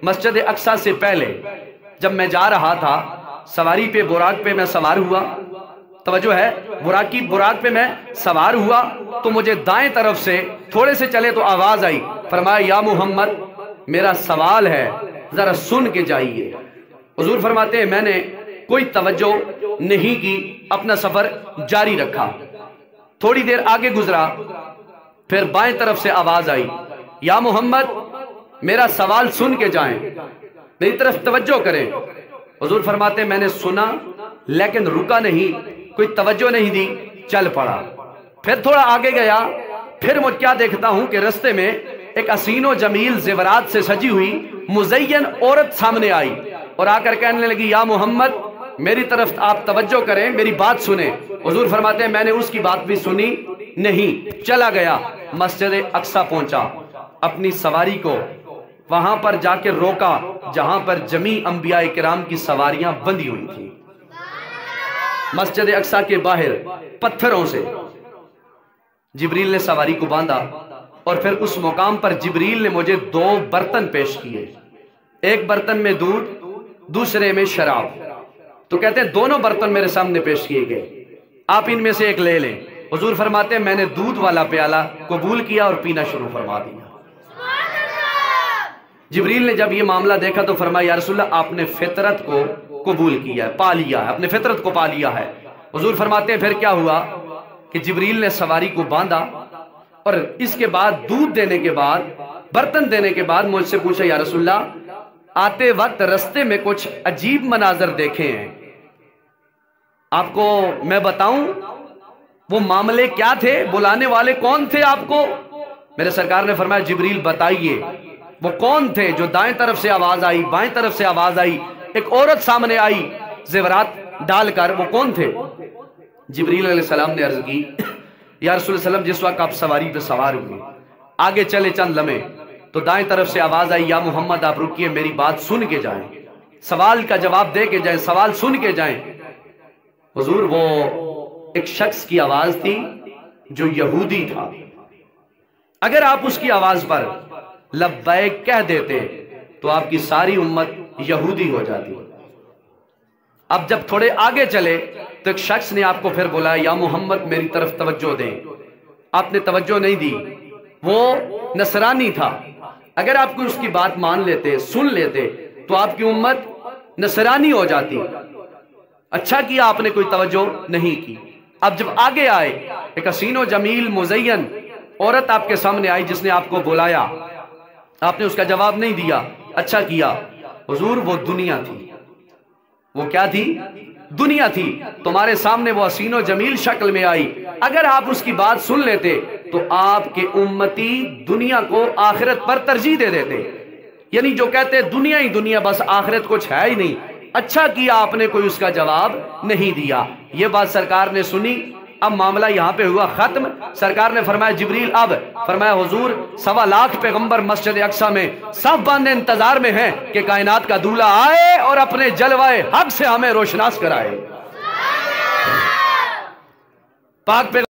मस्जिद अक्सा से पहले जब मैं जा रहा था, सवारी पे बुराक पे मैं सवार हुआ, तवज्जो है, बुराक पे मैं सवार हुआ तो मुझे दाएं तरफ से थोड़े से चले तो आवाज आई, फरमाया या मोहम्मद मेरा सवाल है जरा सुन के जाइए। हुजूर फरमाते हैं मैंने कोई तवज्जो नहीं की, अपना सफर जारी रखा। थोड़ी देर आगे गुजरा, फिर बाएं तरफ से आवाज आई, या मोहम्मद मेरा सवाल सुन के जाएं, मेरी तरफ तवज्जो करें। हुजूर फरमाते मैंने सुना लेकिन रुका नहीं, कोई तवज्जो नहीं दी, चल पड़ा। फिर थोड़ा आगे गया, फिर मुझे क्या देखता हूं कि रास्ते में एक हसीनो जमील जेवरात से सजी हुई मुज़य्यन औरत सामने आई और आकर कहने लगी या मोहम्मद मेरी तरफ आप तवज्जो करें, मेरी बात सुने। हुजूर फरमाते हैं मैंने उसकी बात भी सुनी नहीं, चला गया, मस्जिद अक्सा पहुंचा, अपनी सवारी को वहां पर जाके रोका जहां पर जमी अंबिया किराम की सवारियां बंधी हुई थी। मस्जिद अक्सा के बाहर पत्थरों से जिब्रील ने सवारी को बांधा और फिर उस मुकाम पर जिब्रील ने मुझे 2 बर्तन पेश किए, एक बर्तन में दूध, दूसरे में शराब। तो कहते हैं दोनों बर्तन मेरे सामने पेश किए गए, आप इनमें से एक ले लें। हुजूर फरमाते हैं मैंने दूध वाला प्याला कबूल किया और पीना शुरू फरमा दिया। जिब्रील ने जब ये मामला देखा तो फरमाया या रसूलल्लाह आपने फितरत को कबूल किया है, पा लिया है, अपने फितरत को पा लिया है। हुजूर फरमाते हैं फिर क्या हुआ कि जिब्रील ने सवारी को बांधा और इसके बाद दूध देने के बाद, बर्तन देने के बाद मुझसे पूछा या रसूलल्लाह आते वक्त रास्ते में कुछ अजीब मनाजर देखे हैं, आपको मैं बताऊं वो मामले क्या थे, बुलाने वाले कौन थे आपको? मेरे सरकार ने फरमाया जिब्रील बताइए वो कौन थे जो दाएं तरफ से आवाज आई, बाएं तरफ से आवाज आई, एक औरत सामने आई जेवरात डालकर, वो कौन थे? जिब्रील अलैहिस्सलाम ने अर्ज की या रसूल सल्लम जिस वक्त आप सवारी पे सवार हुए, आगे चले चंद लम्हे तो दाएं तरफ से आवाज आई या मोहम्मद आप रुकिए, मेरी बात सुन के जाएं, सवाल का जवाब दे के जाएं, सवाल सुन के जाएं। हुजूर वो एक शख्स की आवाज थी जो यहूदी था, अगर आप उसकी आवाज पर लब्बैक कह देते तो आपकी सारी उम्मत यहूदी हो जाती। अब जब थोड़े आगे चले तो एक शख्स ने आपको फिर बोला या मोहम्मद मेरी तरफ तवज्जो दें, आपने तवज्जो नहीं दी, वो नसरानी था, अगर आप उसकी बात मान लेते, सुन लेते तो आपकी उम्मत नसरानी हो जाती। अच्छा किया आपने कोई तवज्जो नहीं की। अब जब आगे आए एक हसीनो जमील मुज़य्यन औरत आपके सामने आई जिसने आपको बुलाया, आपने उसका जवाब नहीं दिया, अच्छा किया। हुजूर वो दुनिया थी, वो क्या थी? दुनिया थी, तुम्हारे सामने वो हसीनो जमील शक्ल में आई, अगर आप उसकी बात सुन लेते तो आपके उम्मती दुनिया को आखिरत पर तरजीह दे देते, यानी जो कहते दुनिया ही दुनिया, बस आखिरत कुछ है ही नहीं। अच्छा किया आपने कोई उसका जवाब नहीं दिया। ये बात सरकार ने सुनी, अब मामला यहां पे हुआ खत्म। सरकार ने फरमाया जिब्रील, अब फरमाया हुजूर 1.25 लाख पैगंबर मस्जिद अक्सा में सब बंदे इंतजार में हैं कि कायनात का दूल्हा आए और अपने जलवाए हक से हमें रोशनास कराए। पाक पे